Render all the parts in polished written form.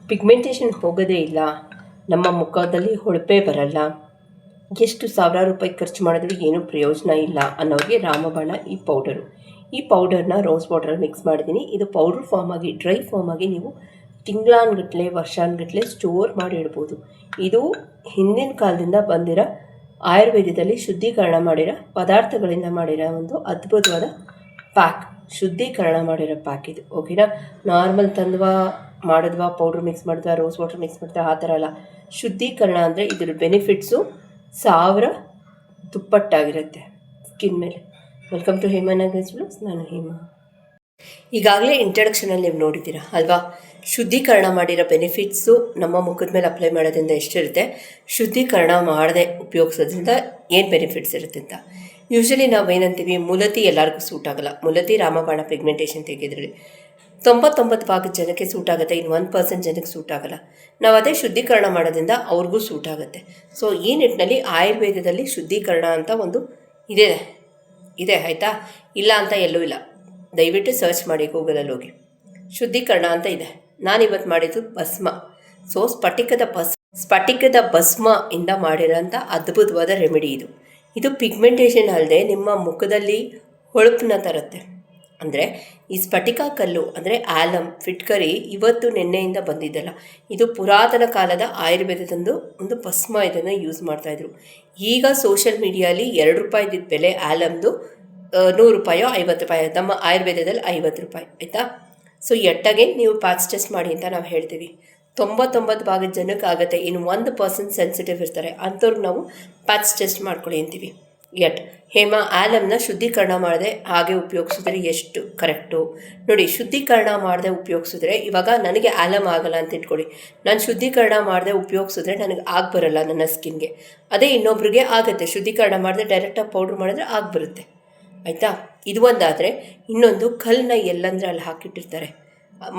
Pigmentation ಹೋಗೋದೇ ಇಲ್ಲ, ನಮ್ಮ ಮುಖದಲ್ಲಿ ಹೊಳಪೇ ಬರಲ್ಲ, ಎಷ್ಟು ಸಾವಿರಾರು ರೂಪಾಯಿ ಖರ್ಚು ಮಾಡಿದ್ರೂ ಏನೂ ಪ್ರಯೋಜನ ಇಲ್ಲ ಅನ್ನೋರಿಗೆ ರಾಮಬಾಣ ಈ ಪೌಡರು. ಈ ಪೌಡರ್ನ ರೋಸ್ ವಾಟರಲ್ಲಿ ಮಿಕ್ಸ್ ಮಾಡಿದ್ದೀನಿ. ಇದು ಪೌಡ್ರ್ ಫಾರ್ಮ್ ಆಗಿ, ಡ್ರೈ ಫಾರ್ಮ್ ಆಗಿ ನೀವು ತಿಂಗಳಾನ್ಗಟ್ಲೆ ವರ್ಷಾನ್ಗಟ್ಲೆ ಸ್ಟೋರ್ ಮಾಡಿ ಇಡ್ಬೋದು. ಇದು ಹಿಂದಿನ ಕಾಲದಿಂದ ಬಂದಿರೋ ಆಯುರ್ವೇದದಲ್ಲಿ ಶುದ್ಧೀಕರಣ ಮಾಡಿರೋ ಪದಾರ್ಥಗಳಿಂದ ಮಾಡಿರೋ ಒಂದು ಅದ್ಭುತವಾದ ಪ್ಯಾಕ್, ಶುದ್ಧೀಕರಣ ಮಾಡಿರೋ ಪ್ಯಾಕ್ ಇದು. ಓಕೆನಾ? ನಾರ್ಮಲ್ ತಂದ್ವಾ ಮಾಡಿದ್ವಾ ಪೌಡ್ರ್ ಮಿಕ್ಸ್ ಮಾಡಿದ್ವಾ ರೋಸ್ ವಾಟರ್ ಮಿಕ್ಸ್ ಮಾಡಿದ್ವಾ ಆ ಥರ ಅಲ್ಲ. ಶುದ್ಧೀಕರಣ ಅಂದರೆ ಇದ್ರ ಬೆನಿಫಿಟ್ಸು 1000 ದುಪ್ಪಟ್ಟಾಗಿರುತ್ತೆ ಸ್ಕಿನ್ ಮೇಲೆ. Welcome to Hema Nagaraj blogs. ನಾನು ಹೇಮಾ. ಈಗಾಗಲೇ ಇಂಟ್ರಡಕ್ಷನಲ್ಲಿ ನೀವು ನೋಡಿದ್ದೀರಾ ಅಲ್ವಾ, ಶುದ್ಧೀಕರಣ ಮಾಡಿರೋ ಬೆನಿಫಿಟ್ಸು ನಮ್ಮ ಮುಖದ ಮೇಲೆ ಅಪ್ಲೈ ಮಾಡೋದ್ರಿಂದ ಎಷ್ಟಿರುತ್ತೆ, ಶುದ್ಧೀಕರಣ ಮಾಡದೆ ಉಪಯೋಗಿಸೋದ್ರಿಂದ ಏನು ಬೆನಿಫಿಟ್ಸ್ ಇರುತ್ತೆ ಅಂತ. ಯೂಶ್ವಲಿ ನಾವೇನಂತೀವಿ, ಮುಲತಿ ಎಲ್ಲರಿಗೂ ಸೂಟ್ ಆಗೋಲ್ಲ. ಮುಲತಿ ರಾಮಬಾಣ ಪಿಗ್ಮೆಂಟೇಷನ್ ತೆಗೆದ್ರಲ್ಲಿ 99% ಜನಕ್ಕೆ ಸೂಟ್ ಆಗುತ್ತೆ, ಇನ್ನು 1% ಜನಕ್ಕೆ ಸೂಟ್ ಆಗೋಲ್ಲ. ನಾವು ಅದೇ ಶುದ್ಧೀಕರಣ ಮಾಡೋದ್ರಿಂದ ಅವ್ರಿಗೂ ಸೂಟ್ ಆಗುತ್ತೆ. ಸೊ ಈ ನಿಟ್ಟಿನಲ್ಲಿ ಆಯುರ್ವೇದದಲ್ಲಿ ಶುದ್ಧೀಕರಣ ಅಂತ ಒಂದು ಇದೆ ಆಯಿತಾ, ಇಲ್ಲ ಅಂತ ಎಲ್ಲೂ ಇಲ್ಲ. ದಯವಿಟ್ಟು ಸರ್ಚ್ ಮಾಡಿ ಗೂಗಲಲ್ಲಿ ಹೋಗಿ, ಶುದ್ಧೀಕರಣ ಅಂತ ಇದೆ. ನಾನಿವತ್ತು ಮಾಡಿದ್ದು ಭಸ್ಮ. ಸೊ ಸ್ಫಟಿಕದ ಭಸ್ಮ ಇಂದ ಮಾಡಿರೋಂಥ ಅದ್ಭುತವಾದ ರೆಮಿಡಿ ಇದು. ಇದು ಪಿಗ್ಮೆಂಟೇಷನ್ ಅಲ್ಲದೆ ನಿಮ್ಮ ಮುಖದಲ್ಲಿ ಹೊಳಪನ್ನ ತರುತ್ತೆ. ಅಂದರೆ ಈ ಸ್ಫಟಿಕ ಕಲ್ಲು ಅಂದರೆ ಆಲಮ್, ಫಿಟ್ಕರಿ ಇವತ್ತು ನಿನ್ನೆಯಿಂದ ಬಂದಿದ್ದಲ್ಲ, ಇದು ಪುರಾತನ ಕಾಲದ ಆಯುರ್ವೇದದಂದು ಒಂದು ಭಸ್ಮ. ಇದನ್ನು ಯೂಸ್ ಮಾಡ್ತಾಯಿದ್ರು. ಈಗ ಸೋಷಿಯಲ್ ಮೀಡಿಯಲ್ಲಿ 2 ರೂಪಾಯಿದ ಬೆಲೆ ಆಲಮ್ದು 100 ರೂಪಾಯೋ 50 ರೂಪಾಯಿ, ನಮ್ಮ ಆಯುರ್ವೇದದಲ್ಲಿ 50 ರೂಪಾಯಿ ಆಯಿತಾ. ಸೊ ಎಟ್ಟಾಗೆ ನೀವು ಪ್ಯಾಚ್ ಟೆಸ್ಟ್ ಮಾಡಿ ಅಂತ ನಾವು ಹೇಳ್ತೀವಿ. 99% ಜನಕ್ಕೆ ಆಗುತ್ತೆ, ಇನ್ನು 1% ಸೆನ್ಸಿಟಿವ್ ಇರ್ತಾರೆ, ಅಂಥವ್ರಿಗೆ ನಾವು ಪ್ಯಾಚ್ ಟೆಸ್ಟ್ ಮಾಡ್ಕೊಳ್ಳಿ ಅಂತೀವಿ. ಹೇಮಾ ಆಲಮ್ನ ಶುದ್ಧೀಕರಣ ಮಾಡದೆ ಹಾಗೆ ಉಪಯೋಗಿಸಿದ್ರೆ ಎಷ್ಟು ಕರೆಕ್ಟು ನೋಡಿ. ಶುದ್ಧೀಕರಣ ಮಾಡದೆ ಉಪಯೋಗಿಸಿದ್ರೆ, ಇವಾಗ ನನಗೆ ಆಲಮ್ ಆಗಲ್ಲ ಅಂತ ಇಟ್ಕೊಳ್ಳಿ, ನಾನು ಶುದ್ಧೀಕರಣ ಮಾಡದೆ ಉಪಯೋಗಿಸಿದ್ರೆ ನನಗೆ ಬರಲ್ಲ ನನ್ನ ಸ್ಕಿನ್ಗೆ. ಅದೇ ಇನ್ನೊಬ್ರಿಗೆ ಆಗುತ್ತೆ, ಶುದ್ಧೀಕರಣ ಮಾಡದೆ ಡೈರೆಕ್ಟಾಗಿ ಪೌಡ್ರ್ ಮಾಡಿದ್ರೆ ಬರುತ್ತೆ ಆಯಿತಾ. ಇದು ಒಂದಾದರೆ, ಇನ್ನೊಂದು ಕಲ್ಲನ್ನ ಎಲ್ಲಂದ್ರೆ ಅಲ್ಲಿ ಹಾಕಿಟ್ಟಿರ್ತಾರೆ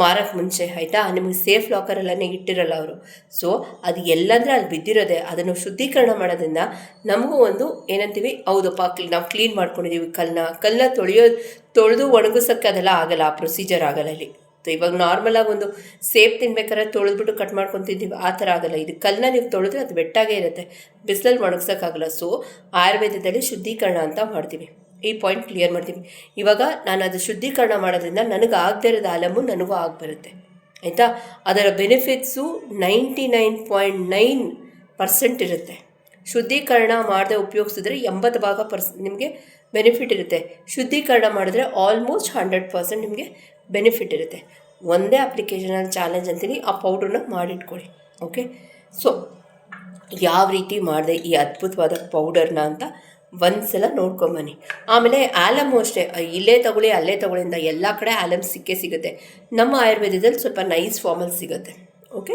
ಮಾರಕ್ಕೆ ಮುಂಚೆ ಆಯಿತಾ. ನಿಮಗೆ ಸೇಫ್ ಲಾಕರಲ್ಲೇ ಇಟ್ಟಿರಲ್ಲ ಅವರು. ಸೊ ಅದು ಎಲ್ಲಂದರೆ ಅಲ್ಲಿ ಬಿದ್ದಿರೋದೆ. ಅದನ್ನು ಶುದ್ಧೀಕರಣ ಮಾಡೋದ್ರಿಂದ ನಮಗೂ ಒಂದು ಏನಂತೀವಿ, ಹೌದಪ್ಪ ನಾವು ಕ್ಲೀನ್ ಮಾಡ್ಕೊಂಡಿದ್ದೀವಿ ಕಲ್ಲನ್ನ ತೊಳೆದು ಒಣಗಿಸೋಕ್ಕೆ ಅದೆಲ್ಲ ಆಗಲ್ಲ, ಆ ಪ್ರೊಸೀಜರ್ ಆಗಲ್ಲ ಇಲ್ಲಿ. ಇವಾಗ ನಾರ್ಮಲಾಗಿ ಒಂದು ಸೇಫ್ ತಿನ್ಬೇಕಾದ್ರೆ ತೊಳೆದ್ಬಿಟ್ಟು ಕಟ್ ಮಾಡ್ಕೊಂಡು ತಿಂತೀವಿ, ಆ ಥರ ಆಗಲ್ಲ. ಇದು ಕಲ್ಲನ್ನ ನೀವು ತೊಳೆದ್ರೆ ಅದು ಬೆಟ್ಟಾಗೇ ಇರುತ್ತೆ, ಬಿಸಿಲಲ್ಲಿ ಒಣಗಿಸೋಕ್ಕಾಗಲ್ಲ. ಸೊ ಆಯುರ್ವೇದದಲ್ಲಿ ಶುದ್ಧೀಕರಣ ಅಂತ ಮಾಡ್ತೀವಿ. ಈ ಪಾಯಿಂಟ್ ಕ್ಲಿಯರ್ ಮಾಡ್ತೀವಿ. ಇವಾಗ ನಾನು ಅದು ಶುದ್ಧೀಕರಣ ಮಾಡೋದ್ರಿಂದ ನನಗೆ ಆಗದೇ ಇರೋದು ಆಲಮು ನನಗೂ ಬರುತ್ತೆ ಆಯಿತಾ. ಅದರ ಬೆನಿಫಿಟ್ಸು 99.9% ಇರುತ್ತೆ. ಶುದ್ಧೀಕರಣ ಮಾಡದೆ ಉಪಯೋಗಿಸಿದ್ರೆ 80% ನಿಮಗೆ ಬೆನಿಫಿಟ್ ಇರುತ್ತೆ. ಶುದ್ಧೀಕರಣ ಮಾಡಿದ್ರೆ ಆಲ್ಮೋಸ್ಟ್ 100% ನಿಮಗೆ ಬೆನಿಫಿಟ್ ಇರುತ್ತೆ. ಒಂದೇ ಅಪ್ಲಿಕೇಶನಲ್ಲಿ ಚಾಲೆಂಜ್ ಅಂತೀನಿ, ಆ ಪೌಡ್ರನ್ನ ಮಾಡಿಟ್ಕೊಳ್ಳಿ. ಓಕೆ, ಸೊ ಯಾವ ರೀತಿ ಮಾಡಿದೆ ಈ ಅದ್ಭುತವಾದ ಪೌಡರ್ನ ಅಂತ ಒಂದ್ಸಲ ನೋಡ್ಕೊಂಬನ್ನಿ. ಆಮೇಲೆ ಆಲಮು ಅಷ್ಟೇ, ಇಲ್ಲೇ ತಗೊಳ್ಳಿ ಅಲ್ಲೇ ತಗೊಳ್ಳಿ ಅಂತ ಎಲ್ಲ ಕಡೆ ಆಲಮ್ ಸಿಗುತ್ತೆ. ನಮ್ಮ ಆಯುರ್ವೇದದಲ್ಲಿ ಸ್ವಲ್ಪ ನೈಸ್ ಫಾರ್ಮಲ್ಲಿ ಸಿಗುತ್ತೆ. ಓಕೆ,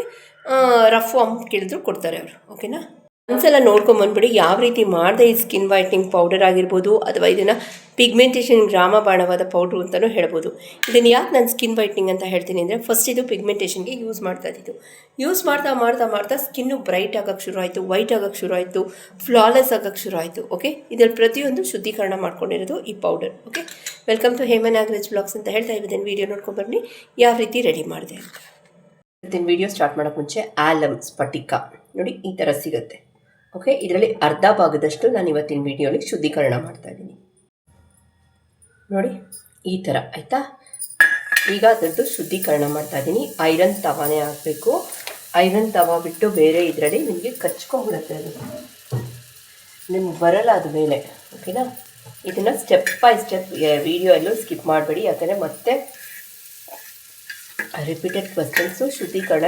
ರಫ್ ಫಾರ್ಮ್ ಕೇಳಿದ್ರು ಕೊಡ್ತಾರೆ ಅವರು. ಓಕೆನಾ, ಒಂದ್ಸಲ ನೋಡ್ಕೊಂಬಂದ್ಬಿಡಿ ಯಾವ ರೀತಿ ಮಾಡಿದೆ ಈ ಸ್ಕಿನ್ ವೈಟ್ನಿಂಗ್ ಪೌಡರ್ ಆಗಿರ್ಬೋದು, ಅಥವಾ ಇದನ್ನು ಪಿಗ್ಮೆಂಟೇಷನ್ ರಾಮಬಾಣವಾದ ಪೌಡ್ರು ಅಂತಲೂ ಹೇಳ್ಬೋದು. ಇದನ್ನು ಯಾಕೆ ನಾನು ಸ್ಕಿನ್ ವೈಟ್ನಿಂಗ್ ಅಂತ ಹೇಳ್ತೀನಿ ಅಂದರೆ, ಫಸ್ಟ್ ಇದು ಪಿಗ್ಮೆಂಟೇಷನ್ಗೆ ಯೂಸ್ ಮಾಡ್ತಾ ಇದ್ದಿದ್ದು. ಯೂಸ್ ಮಾಡ್ತಾ ಸ್ಕಿನ್ನು ಬ್ರೈಟ್ ಆಗೋಕ್ಕೆ ಶುರು ಆಯಿತು, ವೈಟ್ ಆಗೋಕ್ಕೆ ಶುರು ಆಯಿತು, ಫ್ಲಾಲೆಸ್ ಆಗೋಕ್ಕೆ ಶುರು ಆಯಿತು. ಓಕೆ, ಇದರಲ್ಲಿ ಪ್ರತಿಯೊಂದು ಶುದ್ಧೀಕರಣ ಮಾಡ್ಕೊಂಡಿರೋದು ಈ powder. Okay, welcome to Hema Nagaraj blogs ಅಂತ ಹೇಳ್ತಾ ಇದ್ದೀನಿ. ವೀಡಿಯೋ ನೋಡ್ಕೊಂಡ್ಬನ್ನಿ ಯಾವ ರೀತಿ ರೆಡಿ ಮಾಡಿದೆ ಅಂತ. ಇವತ್ತಿನ ವೀಡಿಯೋ ಸ್ಟಾರ್ಟ್ ಮಾಡೋಕ್ಕೆ ಮುಂಚೆ ಆಲಮ್ ಸ್ಫಟಿಕ ನೋಡಿ ಈ ಥರ ಸಿಗುತ್ತೆ. ಓಕೆ, ಇದರಲ್ಲಿ ಅರ್ಧ ಭಾಗದಷ್ಟು ನಾನು ಇವತ್ತಿನ ವೀಡಿಯೋಲಿ ಶುದ್ಧೀಕರಣ ಮಾಡ್ತಾ ಇದ್ದೀನಿ ನೋಡಿ ಈ ಥರ ಆಯಿತಾ. ಈಗ ಅದರದ್ದು ಶುದ್ಧೀಕರಣ ಮಾಡ್ತಾ ಇದ್ದೀನಿ. ಐರನ್ ತವಾನೇ ಹಾಕಬೇಕು. ಐರನ್ ತವಾ ಬಿಟ್ಟು ಬೇರೆ ಇದರಲ್ಲಿ ನಿಮಗೆ ಕಚ್ಕೊಂಡ್ಬಿಡುತ್ತೆ, ಅದು ನಿಮ್ಗೆ ಬರಲ್ಲ ಅದು ಮೇಲೆ. ಓಕೆನಾ, ಇದನ್ನು ಸ್ಟೆಪ್ ಬೈ ಸ್ಟೆಪ್ ವೀಡಿಯೋ ಎಲ್ಲೂ ಸ್ಕಿಪ್ ಮಾಡಬೇಡಿ, ಯಾಕಂದರೆ ಮತ್ತೆ ರಿಪೀಟೆಡ್ ಕ್ವಶನ್ಸು. ಶುದ್ಧೀಕರಣ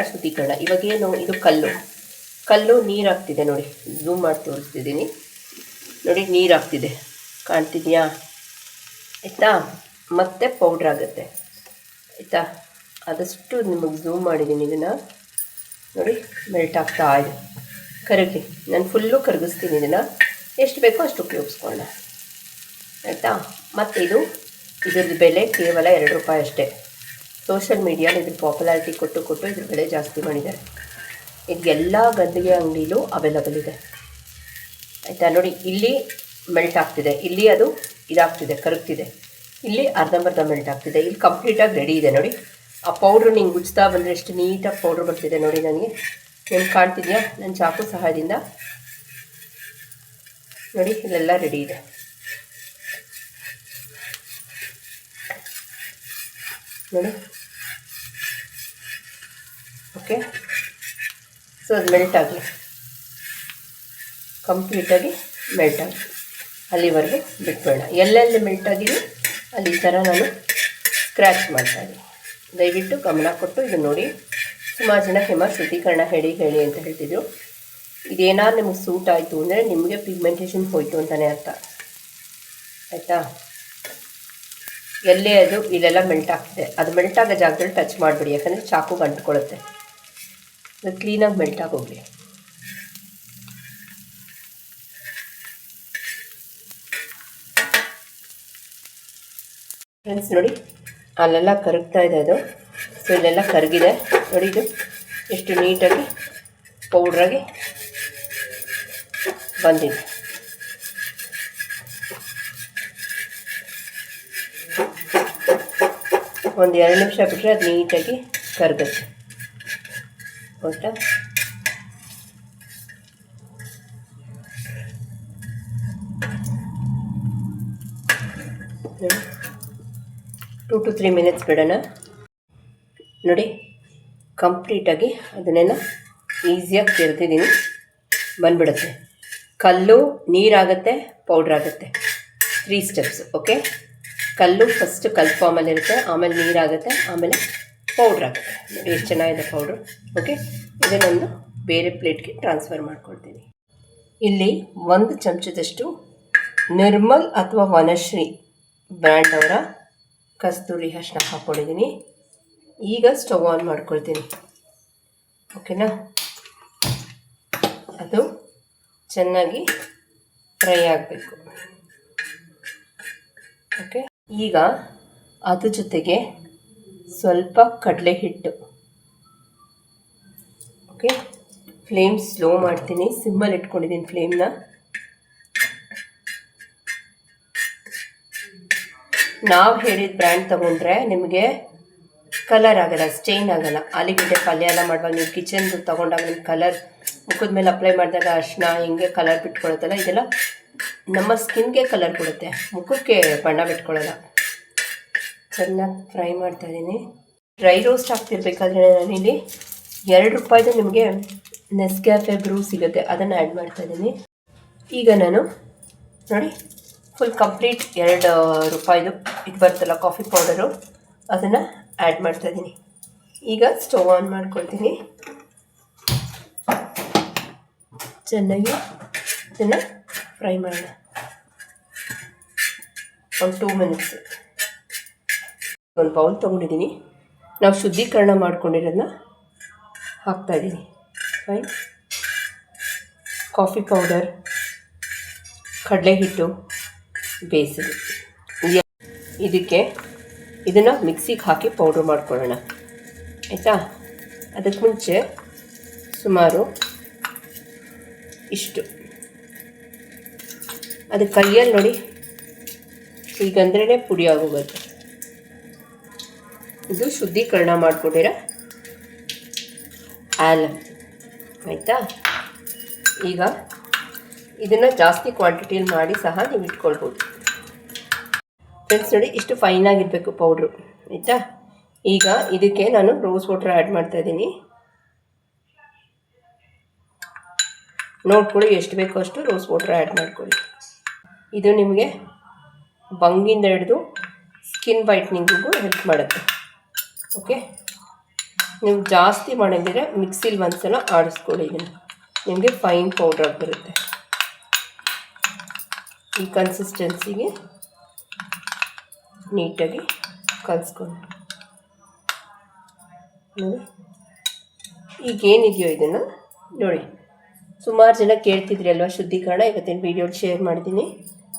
ಇವಾಗೇನು, ಇದು ಕಲ್ಲು ನೀರು ಹಾಕ್ತಿದೆ ನೋಡಿ, ಝೂಮ್ ಮಾಡಿ ತೋರಿಸ್ತಿದ್ದೀನಿ ನೋಡಿ, ನೀರು ಹಾಕ್ತಿದೆ ಕಾಣ್ತಿದೆಯಾ ಆಯಿತಾ. ಮತ್ತೆ ಪೌಡ್ರ್ ಆಗುತ್ತೆ ಆಯಿತಾ. ಆದಷ್ಟು ನಿಮಗೆ ಝೂಮ್ ಮಾಡಿದ್ದೀನಿ, ಇದನ್ನು ನೋಡಿ ಮೆಲ್ಟ್ ಆಗ್ತಾ ಇದೆ. ಕರಗಲಿ, ನಾನು ಫುಲ್ಲು ಕರಗಿಸ್ತೀನಿ ಇದನ್ನು, ಎಷ್ಟು ಬೇಕೋ ಅಷ್ಟು ಉಪಯೋಗಿಸ್ಕೊಳ್ಳೋಣ ಆಯಿತಾ. ಮತ್ತು ಇದ್ರದ್ದು ಬೆಲೆ ಕೇವಲ 2 ರೂಪಾಯಿ ಅಷ್ಟೇ. ಸೋಷಿಯಲ್ ಮೀಡಿಯಲ್ಲಿ ಇದ್ರ ಪಾಪ್ಯುಲಾರಿಟಿ ಕೊಟ್ಟು ಇದ್ರ ಬೆಲೆ ಜಾಸ್ತಿ ಮಾಡಿದ್ದಾರೆ. ಇದು ಎಲ್ಲ ಗಂದಿಗೆ ಅಂಗಡಿಲೂ ಅವೈಲಬಲ್ ಇದೆ ಆಯಿತಾ. ನೋಡಿ ಇಲ್ಲಿ ಮೆಲ್ಟ್ ಆಗ್ತಿದೆ, ಇಲ್ಲಿ ಅದು ಇದಾಗ್ತಿದೆ, ಕರಗ್ತಿದೆ, ಇಲ್ಲಿ ಅರ್ಧಂಬರ್ಧ ಮೆಲ್ಟ್ ಆಗ್ತಿದೆ, ಇಲ್ಲಿ ಕಂಪ್ಲೀಟಾಗಿ ರೆಡಿ ಇದೆ ನೋಡಿ. ಆ ಪೌಡ್ರು ನಿಂಗೆ ಉಜ್ತಾ ಬಂದರೆ ಎಷ್ಟು ನೀಟಾಗಿ ಪೌಡ್ರ್ ಬರ್ತಿದೆ ನೋಡಿ ನನಗೆ. ನಿಮ್ಗೆ ಕಾಣ್ತಿದೆಯಾ? ನನ್ನ ಚಾಕು ಸಹಾಯದಿಂದ ನೋಡಿ ಇಲ್ಲೆಲ್ಲ ರೆಡಿ ಇದೆ. ನೋಡಿ ಓಕೆ. ಸೊ ಅದು ಮೆಲ್ಟ್ ಆಗಲಿ, ಕಂಪ್ಲೀಟಾಗಿ ಮೆಲ್ಟ್ ಆಗಲಿ, ಅಲ್ಲಿವರೆಗೂ ಬಿಟ್ಬೇಡ. ಎಲ್ಲೆಲ್ಲಿ ಮೆಲ್ಟ್ ಆಗಿದೆ ಅಲ್ಲಿ ಈ ಥರ ನಾನು ಸ್ಕ್ರ್ಯಾಚ್ ಮಾಡ್ತಾಯಿದ್ದೀನಿ. ದಯವಿಟ್ಟು ಗಮನ ಕೊಟ್ಟು ಇದು ನೋಡಿ. ಸುಮಾರು ಜನ ಶುದ್ಧೀಕರಣ ಹೇಳಿ ಅಂತ ಹೇಳ್ತಿದ್ರು. ಇದೇನಾದ್ರು ನಿಮಗೆ ಸೂಟ್ ಆಯಿತು ಅಂದರೆ ನಿಮಗೆ ಪಿಗ್ಮೆಂಟೇಷನ್ ಹೋಯಿತು ಅಂತಲೇ ಅರ್ಥ, ಆಯಿತಾ? ಎಲ್ಲೇ ಅದು ಇಲ್ಲೆಲ್ಲ ಮೆಲ್ಟ್ ಆಗ್ತಿದೆ, ಅದು ಮೆಲ್ಟ್ ಆಗೋ ಜಾಗದಲ್ಲಿ ಟಚ್ ಮಾಡಿಬಿಡಿ, ಯಾಕಂದರೆ ಚಾಕು ಅಂಟ್ಕೊಳ್ಳುತ್ತೆ. ಅದು ಕ್ಲೀನಾಗಿ ಮೆಲ್ಟ್ ಆಗೋಗ್ಲಿ. ಫ್ರೆಂಡ್ಸ್ ನೋಡಿ, ಅಲ್ಲೆಲ್ಲ ಕರಗ್ತಾ ಇದೆ ಅದು. ಸೊ ಇಲ್ಲೆಲ್ಲ ಕರಗಿದೆ ನೋಡಿ. ಇದು ಎಷ್ಟು ನೀಟಾಗಿ ಪೌಡ್ರಾಗಿ ಬಂದಿದೆ. ಒಂದು 2 ನಿಮಿಷ ಬಿಟ್ಟರೆ ಅದು ನೀಟಾಗಿ ಕರಗುತ್ತೆ, ಗೊತ್ತಾ? ನೋಡಿ 2 to 3 ಮಿನಿಟ್ಸ್ ಬಿಡೋಣ. ನೋಡಿ ಕಂಪ್ಲೀಟಾಗಿ ಅದನ್ನೆಲ್ಲ ಈಸಿಯಾಗಿ ಕೆರೆದಿದ್ದೀನಿ, ಬಂದ್ಬಿಡುತ್ತೆ. ಕಲ್ಲು ನೀರಾಗುತ್ತೆ, ಪೌಡ್ರ್ ಆಗುತ್ತೆ. 3 ಸ್ಟೆಪ್ಸ್. ಓಕೆ, ಕಲ್ಲು ಫಸ್ಟ್ ಕಲ್ ಫಾರ್ಮಲ್ಲಿರುತ್ತೆ, ಆಮೇಲೆ ನೀರಾಗುತ್ತೆ, ಆಮೇಲೆ ಪೌಡ್ರ್ ಆಗುತ್ತೆ. ನೋಡಿ ಎಷ್ಟು ಚೆನ್ನಾಗಿದೆ ಪೌಡ್ರು. ಓಕೆ, ಇದನ್ನೊಂದು ಬೇರೆ ಪ್ಲೇಟ್ಗೆ ಟ್ರಾನ್ಸ್ಫರ್ ಮಾಡ್ಕೊಳ್ತೀನಿ. ಇಲ್ಲಿ 1 ಚಮಚದಷ್ಟು ನಿರ್ಮಲ್ ಅಥವಾ ವನಶ್ರೀ ಬ್ರ್ಯಾಂಡ್ ಅವರ ಕಸ್ತೂರಿ ಅರಿಶಿನ ಹಾಕ್ಕೊಂಡಿದ್ದೀನಿ. ಈಗ ಸ್ಟವ್ ಆನ್ ಮಾಡ್ಕೊಳ್ತೀನಿ. ಓಕೆನಾ? ಅದು ಚೆನ್ನಾಗಿ ಫ್ರೈ ಆಗಬೇಕು. ಓಕೆ, ಈಗ ಅದ್ರ ಜೊತೆಗೆ ಸ್ವಲ್ಪ ಕಡಲೆ ಹಿಟ್ಟು. ಓಕೆ, ಫ್ಲೇಮ್ ಸ್ಲೋ ಮಾಡ್ತೀನಿ, ಸಿಮ್ಮಲ್ಲಿ ಇಟ್ಕೊಂಡಿದ್ದೀನಿ ಫ್ಲೇಮ್ನ. ನಾವು ಹೇಳಿದ ಬ್ರ್ಯಾಂಡ್ ತೊಗೊಂಡ್ರೆ ನಿಮಗೆ ಕಲರ್ ಆಗೋಲ್ಲ, ಸ್ಟೇನ್ ಆಗೋಲ್ಲ. ಆಲೂಗಡ್ಡೆ ಪಲ್ಯ ಎಲ್ಲ ಮಾಡುವಾಗ ನೀವು ಕಿಚನ್ದು ತೊಗೊಂಡಾಗ ನಿಮ್ಮ ಕಲರ್ ಮುಖದ ಮೇಲೆ ಅಪ್ಲೈ ಮಾಡಿದಾಗ ಅರಿಶಿನ ಹಿಂಗೆ ಕಲರ್ ಬಿಟ್ಕೊಳುತ್ತಲ್ಲ, ಇದೆಲ್ಲ ನಮ್ಮ ಸ್ಕಿನ್ಗೆ ಕಲರ್ ಕೊಡುತ್ತೆ, ಮುಖಕ್ಕೆ ಬಣ್ಣ ಬಿಟ್ಕೊಳ್ಳೋಲ್ಲ. ಚೆನ್ನಾಗಿ ಫ್ರೈ ಮಾಡ್ತಾಯಿದ್ದೀನಿ. ಡ್ರೈ ರೋಸ್ಟ್ ಆಗ್ತಿರ್ಬೇಕಾದ್ರೆ ನಾನಿಲ್ಲಿ 2 ರೂಪಾಯಿದು ನಿಮಗೆ ನೆಸ್ಕ್ಯಾಫೆ ಬ್ರೂ ಸಿಗುತ್ತೆ, ಅದನ್ನು ಆ್ಯಡ್ ಮಾಡ್ತಾಯಿದ್ದೀನಿ. ಈಗ ನಾನು ನೋಡಿ ಫುಲ್ ಕಂಪ್ಲೀಟ್ 2 ರೂಪಾಯಿದು ಇದು ಬರುತ್ತಲ್ಲ ಕಾಫಿ ಪೌಡರು, ಅದನ್ನು ಆ್ಯಡ್ ಮಾಡ್ತಾಯಿದ್ದೀನಿ. ಈಗ ಸ್ಟವ್ ಆನ್ ಮಾಡ್ಕೊಳ್ತೀನಿ. ಚೆನ್ನಾಗಿ ಇದನ್ನು ಫ್ರೈ ಮಾಡೋಣ ಒಂದು 2 ಮಿನಿಟ್ಸ್. ಒಂದು ಬೌಲ್ ತೊಗೊಂಡಿದ್ದೀನಿ, ನಾವು ಶುದ್ಧೀಕರಣ ಮಾಡ್ಕೊಂಡಿರೋದನ್ನ ಹಾಕ್ತಾಯಿದ್ದೀನಿ. ಫೈನ್. ಕಾಫಿ ಪೌಡರ್, ಕಡಲೆ ಹಿಟ್ಟು, ಬೇಯಿಸಿದೆ. ಇದಕ್ಕೆ ಇದನ್ನು ಮಿಕ್ಸಿಗೆ ಹಾಕಿ ಪೌಡ್ರ್ ಮಾಡ್ಕೊಳ್ಳೋಣ, ಆಯಿತಾ? ಅದಕ್ಕೆ ಮುಂಚೆ ಸುಮಾರು ಇಷ್ಟು ಅದು ಕೈಯಲ್ಲಿ ನೋಡಿ ಈಗಂದ್ರೇ ಪುಡಿ ಆಗೋಗುತ್ತೆ. ಇದು ಶುದ್ಧೀಕರಣ ಮಾಡಿಕೊಂಡಿರೋ ಆಲಮ್, ಆಯಿತಾ? ಈಗ ಇದನ್ನು ಜಾಸ್ತಿ ಕ್ವಾಂಟಿಟಿಯಲ್ಲಿ ಮಾಡಿ ಸಹ ನೀವು ಇಟ್ಕೊಳ್ಬೋದು. ಫ್ರೆಂಡ್ಸ್ ನೋಡಿ, ಇಷ್ಟು ಫೈನಾಗಿರಬೇಕು ಪೌಡ್ರು, ಆಯಿತಾ? ಈಗ ಇದಕ್ಕೆ ನಾನು ರೋಸ್ ವಾಟರ್ ಆ್ಯಡ್ ಮಾಡ್ತಾಯಿದ್ದೀನಿ. ನೋಡ್ಕೊಳ್ಳಿ, ಎಷ್ಟು ಬೇಕೋ ಅಷ್ಟು ರೋಸ್ ವಾಟರ್ ಆ್ಯಡ್ ಮಾಡ್ಕೊಳ್ಳಿ. ಇದು ನಿಮಗೆ ಬಂಗಿಂದ ಹಿಡಿದು ಸ್ಕಿನ್ ವೈಟ್ನಿಂಗಿಗೂ ಹೆಲ್ಪ್ ಮಾಡುತ್ತೆ. ಓಕೆ, ನೀವು ಜಾಸ್ತಿ ಮಾಡಿದ್ರೆ ಮಿಕ್ಸಿಲಿ ಒಂದ್ಸಲ ಆಡಿಸ್ಕೊಳ್ಳಿ, ಇದನ್ನು ನಿಮಗೆ ಫೈನ್ ಪೌಡ್ರ್ ಬರುತ್ತೆ. ಈ ಕನ್ಸಿಸ್ಟೆನ್ಸಿಗೆ ನೀಟಾಗಿ ಕಲಿಸ್ಕೊಂಡು ನೋಡಿ. ಈಗೇನಿದೆಯೋ ಇದನ್ನು ನೋಡಿ, ಸುಮಾರು ಜನ ಕೇಳ್ತಿದ್ರಿ ಅಲ್ವಾ ಶುದ್ಧೀಕರಣ, ಇವತ್ತಿನ ವೀಡಿಯೋಲಿ ಶೇರ್ ಮಾಡಿದ್ದೀನಿ.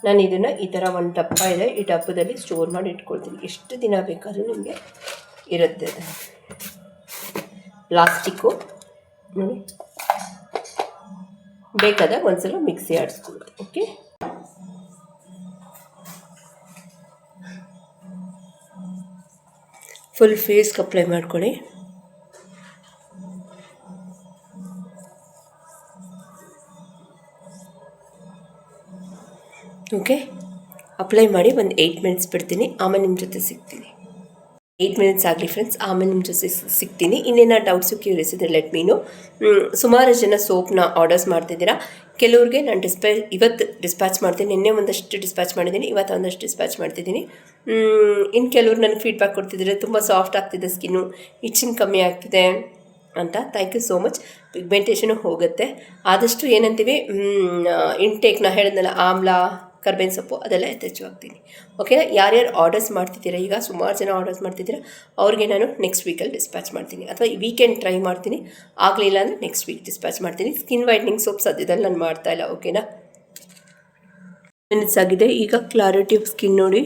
ನಾನು ಇದನ್ನು ಈ ಥರ ಒಂದು ಡಬ್ಬ ಇದೆ, ಈ ಡಬ್ಬದಲ್ಲಿ ಸ್ಟೋರ್ ಮಾಡಿ ಇಟ್ಕೊಳ್ತೀನಿ. ಎಷ್ಟು ದಿನ ಬೇಕಾದರೂ ನಿಮಗೆ ಇರುತ್ತೆ. ಪ್ಲಾಸ್ಟಿಕ್ಕು ನೋಡಿ, ಬೇಕಾದಾಗ ಒಂದ್ಸಲ ಮಿಕ್ಸಿ ಆಡಿಸ್ಕೊಳ್ಳಿ. ಓಕೆ, ಫುಲ್ ಫೇಸ್ಗೆ ಅಪ್ಲೈ ಮಾಡ್ಕೊಳ್ಳಿ. ಓಕೆ, ಅಪ್ಲೈ ಮಾಡಿ ಒಂದು 8 ಮಿನಿಟ್ಸ್ ಬಿಡ್ತೀನಿ, ಆಮೇಲೆ ನಿಮ್ಮ ಜೊತೆ ಸಿಗ್ತೀನಿ. 8 ಮಿನಿಟ್ಸ್ ಆಗಲಿ ಫ್ರೆಂಡ್ಸ್, ಆಮೇಲೆ ನಿಮ್ಮ ಜೊತೆ ಸಿಗ್ತೀನಿ. ಇನ್ನೇನು ಡೌಟ್ಸು ಕ್ಯೂರಿಯಸ್ ಇದೆ ಲೆಟ್ ಮೀನು. ಸುಮಾರು ಜನ ಸೋಪ್ನ ಆರ್ಡರ್ಸ್ ಮಾಡ್ತಿದ್ದೀರಾ. ಕೆಲವ್ರಿಗೆ ನಾನು ಇವತ್ತು ಡಿಸ್ಪ್ಯಾಚ್ ಮಾಡ್ತೀನಿ. ನಿನ್ನೆ ಒಂದಷ್ಟು ಡಿಸ್ಪ್ಯಾಚ್ ಮಾಡಿದ್ದೀನಿ, ಇವತ್ತು ಒಂದಷ್ಟು ಡಿಸ್ಪ್ಯಾಚ್ ಮಾಡ್ತಿದ್ದೀನಿ. ಇನ್ನು ಕೆಲವ್ರು ನನಗೆ ಫೀಡ್ಬ್ಯಾಕ್ ಕೊಡ್ತಿದ್ದಾರೆ, ತುಂಬ ಸಾಫ್ಟ್ ಆಗ್ತಿದೆ ಸ್ಕಿನ್ನು, ಇಚ್ಚಿಂಗ್ ಕಮ್ಮಿ ಆಗ್ತಿದೆ ಅಂತ. Thank you so much. Pigmentation ಹೋಗುತ್ತೆ. ಆದಷ್ಟು ಏನಂತೀವಿ, ಇಂಟೇಕ್ನ ಹೇಳಿದ್ನಲ್ಲ, ಆಮ್ಲ, ಕರ್ಬೇವಿನ ಸೊಪ್ಪು ಅದೆಲ್ಲ ಯಥೇಚ್ಛವಾಗ್ತೀನಿ. ಓಕೆನಾ? ಯಾರ್ಯಾರು ಆರ್ಡರ್ಸ್ ಮಾಡ್ತಿದ್ದೀರಾ, ಈಗ ಸುಮಾರು ಜನ ಆರ್ಡರ್ಸ್ ಮಾಡ್ತಿದ್ದೀರಾ, ಅವ್ರಿಗೆ ನಾನು ನೆಕ್ಸ್ಟ್ ವೀಕಲ್ಲಿ ಡಿಸ್ಪ್ಯಾಚ್ ಮಾಡ್ತೀನಿ, ಅಥವಾ ಈ ವೀಕೆಂಡ್ ಟ್ರೈ ಮಾಡ್ತೀನಿ. ಆಗಲಿಲ್ಲ ಅಂದರೆ ನೆಕ್ಸ್ಟ್ ವೀಕ್ ಡಿಸ್ಪ್ಯಾಚ್ ಮಾಡ್ತೀನಿ. ಸ್ಕಿನ್ ವೈಟ್ನಿಂಗ್ ಸೋಪ್ ಸದ್ಯದಲ್ಲಿ ನಾನು ಮಾಡ್ತಾಯಿಲ್ಲ. ಓಕೆನಾ? ಮಿನಿಟ್ಸ್ ಆಗಿದೆ. ಈಗ ಕ್ಲಾರಿಟಿ ಆಫ್ ಸ್ಕಿನ್ ನೋಡಿ.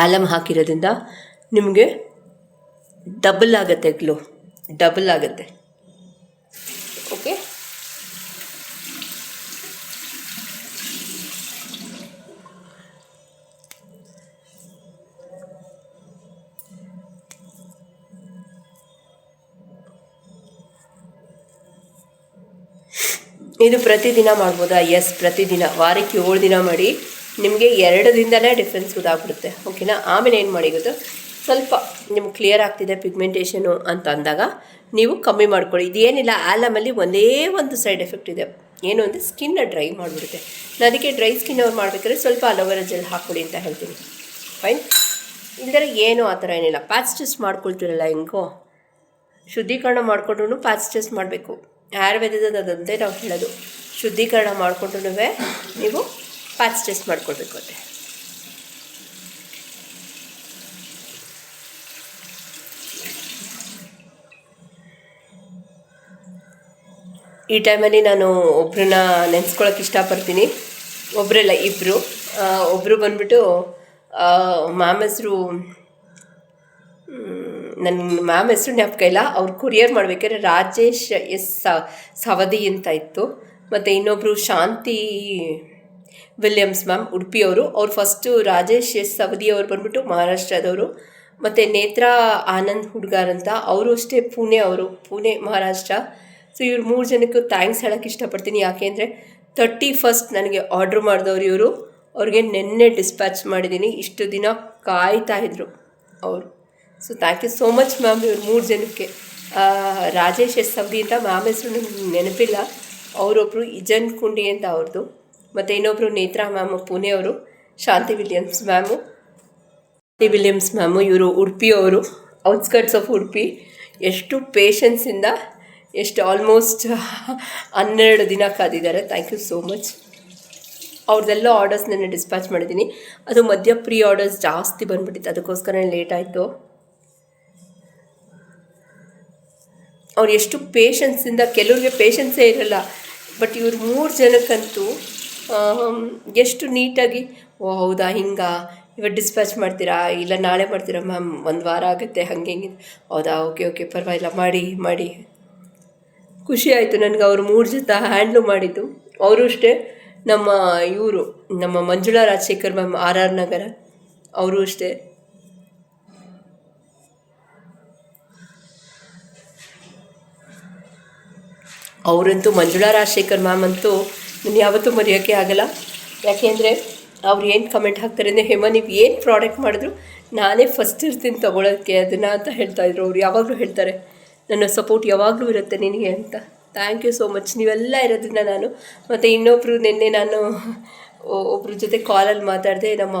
ಆಲಮ್ ಹಾಕಿರೋದ್ರಿಂದ ನಿಮಗೆ ಡಬಲ್ ಆಗುತ್ತೆ, ಗ್ಲೋ ಡಬಲ್ ಆಗುತ್ತೆ. ಓಕೆ, ಇದು ಪ್ರತಿದಿನ ಮಾಡ್ಬೋದಾ? ಎಸ್, ಪ್ರತಿದಿನ, ವಾರಕ್ಕೆ 7 ದಿನ ಮಾಡಿ. ನಿಮಗೆ 2 ದಿನದಲ್ಲೇ ಡಿಫ್ರೆನ್ಸ್ ಗೊತ್ತಾಗ್ಬಿಡುತ್ತೆ. ಓಕೆನಾ? ಆಮೇಲೆ ಏನು ಮಾಡಿ ಗೊತ್ತು, ಸ್ವಲ್ಪ ನಿಮ್ಗೆ ಕ್ಲಿಯರ್ ಆಗ್ತಿದೆ ಪಿಗ್ಮೆಂಟೇಷನು ಅಂತ ಅಂದಾಗ ನೀವು ಕಮ್ಮಿ ಮಾಡ್ಕೊಳ್ಳಿ. ಇದೇನಿಲ್ಲ, ಆಲಮಲ್ಲಿ ಒಂದೇ ಒಂದು ಸೈಡ್ ಎಫೆಕ್ಟ್ ಇದೆ, ಏನು ಅಂದರೆ ಸ್ಕಿನ್ನ ಡ್ರೈ ಮಾಡಿಬಿಡುತ್ತೆ. ನಾನು ಅದಕ್ಕೆ ಡ್ರೈ ಸ್ಕಿನ್ ಅವ್ರು ಮಾಡಬೇಕಾದ್ರೆ ಸ್ವಲ್ಪ ಅಲೋವೆರಾ ಜೆಲ್ ಹಾಕ್ಕೊಳ್ಳಿ ಅಂತ ಹೇಳ್ತೀನಿ. ಫೈನ್. ಇಲ್ಲದ್ರೆ ಏನು ಆ ಥರ ಏನಿಲ್ಲ. ಪ್ಯಾಚ್ ಟೆಸ್ಟ್ ಮಾಡ್ಕೊಳ್ತೀರಲ್ಲ, ಹೆಂಗೋ ಶುದ್ಧೀಕರಣ ಮಾಡಿಕೊಂಡ್ರೂ ಪ್ಯಾಚ್ ಟೆಸ್ಟ್ ಮಾಡಬೇಕು. ಆಯುರ್ವೇದದ ಅದಂತೆ ನಾವು ಹೇಳೋದು, ಶುದ್ಧೀಕರಣ ಮಾಡಿಕೊಂಡ್ರೂ ನೀವು ಪ್ಯಾಚ್ ಟೆಸ್ಟ್ ಮಾಡ್ಕೊಳ್ಬೇಕು. ಅದೇ ಈ ಟೈಮಲ್ಲಿ ನಾನು ಒಬ್ಬರನ್ನ ನೆನೆಸ್ಕೊಳಕ್ಕೆ ಇಷ್ಟಪಡ್ತೀನಿ. ಒಬ್ಬರಲ್ಲ, ಇಬ್ಬರು. ಒಬ್ಬರು ಬಂದ್ಬಿಟ್ಟು ಮ್ಯಾಮ್ ಹೆಸರು, ನನ್ನ ಮ್ಯಾಮ್ ಹೆಸರು ಜ್ಞಾಪಕ ಇಲ್ಲ. ಅವ್ರು ಕೊರಿಯರ್ ಮಾಡಬೇಕಾದ್ರೆ ರಾಜೇಶ್ ಎಸ್ ಸವದಿ ಅಂತ ಇತ್ತು. ಮತ್ತು ಇನ್ನೊಬ್ಬರು ಶಾಂತಿ ವಿಲಿಯಮ್ಸ್ ಮ್ಯಾಮ್, ಉಡುಪಿಯವರು. ಅವ್ರು ಫಸ್ಟು ರಾಜೇಶ್ ಎಸ್ ಸವದಿ ಅವ್ರು ಬಂದ್ಬಿಟ್ಟು ಮಹಾರಾಷ್ಟ್ರದವರು. ಮತ್ತು ನೇತ್ರಾ ಆನಂದ್ ಹುಡ್ಗಾರ್ ಅಂತ, ಅವರು ಅಷ್ಟೇ ಪುಣೆ ಮಹಾರಾಷ್ಟ್ರ. ಸೊ ಇವ್ರು 3 ಜನಕ್ಕೂ ಥ್ಯಾಂಕ್ಸ್ ಹೇಳೋಕ್ಕೆ ಇಷ್ಟಪಡ್ತೀನಿ. ಯಾಕೆಂದರೆ 31st ನನಗೆ ಆರ್ಡ್ರ್ ಮಾಡಿದವ್ರು ಇವರು. ಅವ್ರಿಗೆ ನಿನ್ನೆ ಡಿಸ್ಪ್ಯಾಚ್ ಮಾಡಿದ್ದೀನಿ. ಇಷ್ಟು ದಿನ ಕಾಯ್ತಾಯಿದ್ರು ಅವರು. So thank you so much ma'am, ಇವ್ರು 3 ಜನಕ್ಕೆ. ರಾಜೇಶ್ ಎಸ್ ಸವದಿ ಅಂತ ಮ್ಯಾಮ್ ಹೆಸರು ನನಗೆ ನೆನಪಿಲ್ಲ. ಅವರೊಬ್ಬರು ಇಜನ್ ಕುಂಡಿ ಅಂತ ಅವ್ರದ್ದು. ಮತ್ತು ಇನ್ನೊಬ್ಬರು ನೇತ್ರಾ ಮ್ಯಾಮು ಪುಣೆಯವರು. ಶಾಂತಿ ವಿಲಿಯಮ್ಸ್ ಮ್ಯಾಮು ಇವರು ಉಡುಪಿಯವರು, ಔಟ್ಸ್ಕರ್ಟ್ಸ್ ಆಫ್ ಉಡುಪಿ. ಎಷ್ಟು ಪೇಷನ್ಸಿಂದ, ಎಷ್ಟು ಆಲ್ಮೋಸ್ಟ್ 12 ದಿನ ಕಾದಿದ್ದಾರೆ. Thank you so much. ಅವ್ರದ್ದೆಲ್ಲ ಆರ್ಡರ್ಸ್ ನಾನು ಡಿಸ್ಪ್ಯಾಚ್ ಮಾಡಿದ್ದೀನಿ. ಅದು ಮಧ್ಯ ಪ್ರೀ ಆರ್ಡರ್ಸ್ ಜಾಸ್ತಿ ಬಂದುಬಿಟ್ಟಿತ್ತು, ಅದಕ್ಕೋಸ್ಕರ ಲೇಟ್ ಆಯಿತು. ಅವ್ರು ಎಷ್ಟು ಪೇಷನ್ಸಿಂದ, ಕೆಲವ್ರಿಗೆ ಪೇಷನ್ಸೇ ಇರಲ್ಲ, ಬಟ್ ಇವ್ರು 3 ಜನಕ್ಕಂತೂ ಎಷ್ಟು ನೀಟಾಗಿ, ಓ ಹೌದಾ ಹಿಂಗೆ, ಇವತ್ತು ಡಿಸ್ಪ್ಯಾಚ್ ಮಾಡ್ತೀರಾ, ಇಲ್ಲ ನಾಳೆ ಮಾಡ್ತೀರಾ ಮ್ಯಾಮ್, 1 ವಾರ ಆಗುತ್ತೆ, ಹಾಗೆ ಹಿಂಗೆ. ಹೌದಾ, ಓಕೆ ಪರವಾಗಿಲ್ಲ, ಮಾಡಿ. ಖುಷಿ ಆಯಿತು ನನಗೆ ಅವ್ರು 3 ಜೊತೆ ಹ್ಯಾಂಡ್ಲು ಮಾಡಿದ್ದು. ಅವರು ಅಷ್ಟೇ, ನಮ್ಮ ಮಂಜುಳಾ ರಾಜಶೇಖರ್ ಮ್ಯಾಮ್, RR ನಗರ, ಅವರು ಅಷ್ಟೇ. ಅವರಂತೂ, ಮಂಜುಳಾ ರಾಜಶೇಖರ್ ಮ್ಯಾಮ್ ಅಂತೂ ನಾನು ಯಾವತ್ತೂ ಮರೆಯೋಕ್ಕೆ ಆಗಲ್ಲ. ಯಾಕೆಂದರೆ ಅವ್ರು ಏನು ಕಮೆಂಟ್ ಹಾಕ್ತಾರೆ ಅಂದರೆ, ಹೇಮ ನೀವು ಏನು ಪ್ರಾಡಕ್ಟ್ ಮಾಡಿದ್ರು ನಾನೇ ಫಸ್ಟ್ ಇರ್ತೀನಿ ತೊಗೊಳೋಕ್ಕೆ ಅದನ್ನು ಅಂತ ಹೇಳ್ತಾಯಿದ್ರು. ಅವ್ರು ಯಾವಾಗಲೂ ಹೇಳ್ತಾರೆ, ನನ್ನ ಸಪೋರ್ಟ್ ಯಾವಾಗಲೂ ಇರುತ್ತೆ ನಿನಗೆ ಅಂತ. Thank you so much. ನೀವೆಲ್ಲ ಇರೋದ್ರಿಂದ ನಾನು. ಮತ್ತು ಇನ್ನೊಬ್ಬರು, ನಿನ್ನೆ ನಾನು ಒಬ್ಬರ ಜೊತೆ ಕಾಲಲ್ಲಿ ಮಾತಾಡಿದೆ, ನಮ್ಮ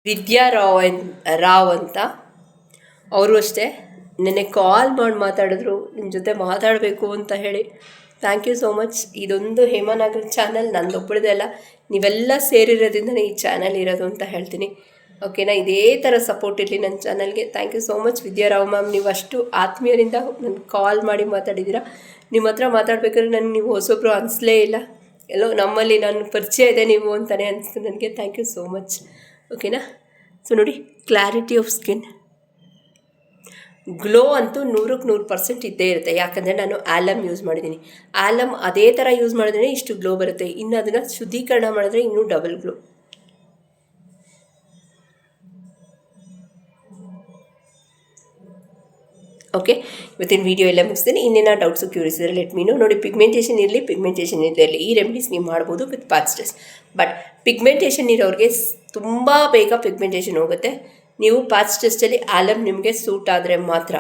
ವಿದ್ಯಾ ರಾವ್ ಅಂತ. ಅವರು ಅಷ್ಟೇ ನೆನ್ನೆ ಕಾಲ್ ಮಾಡಿ ಮಾತಾಡಿದ್ರು, ನಿಮ್ಮ ಜೊತೆ ಮಾತಾಡಬೇಕು ಅಂತ ಹೇಳಿ. Thank you so much. ಇದೊಂದು ಹೇಮನಗರ್ ಚಾನಲ್ ನಂದೊಬ್ಬಳದೇ ಅಲ್ಲ, ನೀವೆಲ್ಲ ಸೇರಿರೋದ್ರಿಂದನೇ ಈ ಚಾನಲ್ ಇರೋದು ಅಂತ ಹೇಳ್ತೀನಿ. ಓಕೆನಾ? ಇದೇ ಥರ ಸಪೋರ್ಟ್ ಇರಲಿ ನನ್ನ ಚಾನಲ್ಗೆ. Thank you so much Vidya Rao ma'am. ನೀವು ಅಷ್ಟು ಆತ್ಮೀಯರಿಂದ ನನಗೆ ಕಾಲ್ ಮಾಡಿ ಮಾತಾಡಿದ್ದೀರಾ. ನಿಮ್ಮ ಹತ್ರ ಮಾತಾಡಬೇಕಾದ್ರೆ ನನಗೆ ನೀವು ಹೊಸೊಬ್ಬರು ಅನಿಸ್ಲೇ ಇಲ್ಲ. ಎಲ್ಲೋ ನಮ್ಮಲ್ಲಿ ನನ್ನ ಪರಿಚಯ ಇದೆ ನೀವು ಅಂತಲೇ ಅನಿಸ್ತು ನನಗೆ. Thank you so much. ಓಕೆನಾ? ಸೊ ನೋಡಿ, ಕ್ಲಾರಿಟಿ ಆಫ್ ಸ್ಕಿನ್, ಗ್ಲೋ ಅಂತೂ 100% ಇದ್ದೇ ಇರುತ್ತೆ. ಯಾಕಂದರೆ ನಾನು ಆಲಮ್ ಯೂಸ್ ಮಾಡಿದ್ದೀನಿ. ಆಲಮ್ ಅದೇ ಥರ ಯೂಸ್ ಮಾಡಿದ್ರೆ ಇಷ್ಟು ಗ್ಲೋ ಬರುತ್ತೆ. ಇನ್ನು ಅದನ್ನು ಶುದ್ಧೀಕರಣ ಮಾಡಿದ್ರೆ ಇನ್ನೂ ಡಬಲ್ ಗ್ಲೋ. ಓಕೆ, ಇವತ್ತಿನ ವಿಡಿಯೋ ಎಲ್ಲ ಮುಗಿಸ್ತೀನಿ. ಇನ್ನೇನೋ ಡೌಟ್ಸು ಕ್ಯೂರಿಯಸ್ ಇದ್ದರೆ ಲೆಟ್ ಮೀನು. ನೋಡಿ, ಪಿಗ್ಮೆಂಟೇಷನ್ ಇರಲಿ ಪಿಗ್ಮೆಂಟೇಷನ್ ಇರಲಿ, ಈ ರೆಮಿಡೀಸ್ ನೀವು ಮಾಡ್ಬೋದು with patch test. But pigmentation ಇರೋರಿಗೆ ತುಂಬ ಬೇಗ ಪಿಗ್ಮೆಂಟೇಷನ್ ಹೋಗುತ್ತೆ. ನೀವು ಪಾಚ್ ಟೆಸ್ಟಲ್ಲಿ ಆಲಮ್ ನಿಮಗೆ ಸೂಟ್ ಆದರೆ ಮಾತ್ರ.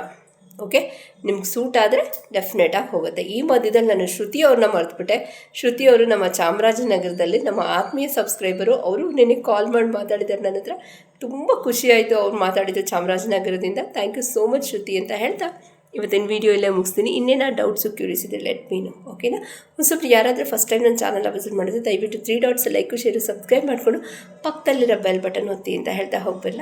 ಓಕೆ, ನಿಮ್ಗೆ ಸೂಟ್ ಆದರೆ ಡೆಫಿನೆಟಾಗಿ ಹೋಗುತ್ತೆ. ಈ ಮಧ್ಯದಲ್ಲಿ ನಾನು ಶ್ರುತಿ ಅವ್ರನ್ನ ಮರೆತುಬಿಟ್ಟೆ. ಶ್ರುತಿ ಅವರು ನಮ್ಮ ಚಾಮರಾಜನಗರದಲ್ಲಿ ನಮ್ಮ ಆತ್ಮೀಯ ಸಬ್ಸ್ಕ್ರೈಬರು. ಅವರು ನಿನಗೆ ಕಾಲ್ ಮಾಡಿ ಮಾತಾಡಿದ್ದಾರೆ ನನ್ನ ಹತ್ರ. ತುಂಬ ಖುಷಿಯಾಯಿತು ಅವ್ರು ಮಾತಾಡಿದ್ದು ಚಾಮರಾಜನಗರದಿಂದ. ಥ್ಯಾಂಕ್ ಯು ಸೋ ಮಚ್ ಶ್ರುತಿ ಅಂತ ಹೇಳ್ತಾ ಇವತ್ತಿನ ವೀಡಿಯೋ ಎಲ್ಲ ಮುಗಿಸ್ತೀನಿ. ಇನ್ನೇನೋ ಡೌಟ್ಸು ಕ್ಯೂರಿಯಸ್ ಇದೆ ಲೆಟ್ ಮೀನು. ಓಕೆನಾ? ಒಂದು ಸ್ವಲ್ಪ ಯಾರಾದರೂ ಫಸ್ಟ್ ಟೈಮ್ ನನ್ನ ಚಾನಲ್ ವಿಸಿಟ್ ಮಾಡಿದ್ರೆ ದಯವಿಟ್ಟು 3 ಡಾಟ್ಸ್ ಲೈಕು ಶೇರು ಸಬ್ಸ್ಕ್ರೈಬ್ ಮಾಡಿಕೊಂಡು ಪಕ್ಕದಲ್ಲಿರೋ ಬೆಲ್ ಬಟನ್ ಒತ್ತಿ ಅಂತ ಹೇಳ್ತಾ ಹೋಗಬಲ್ಲ.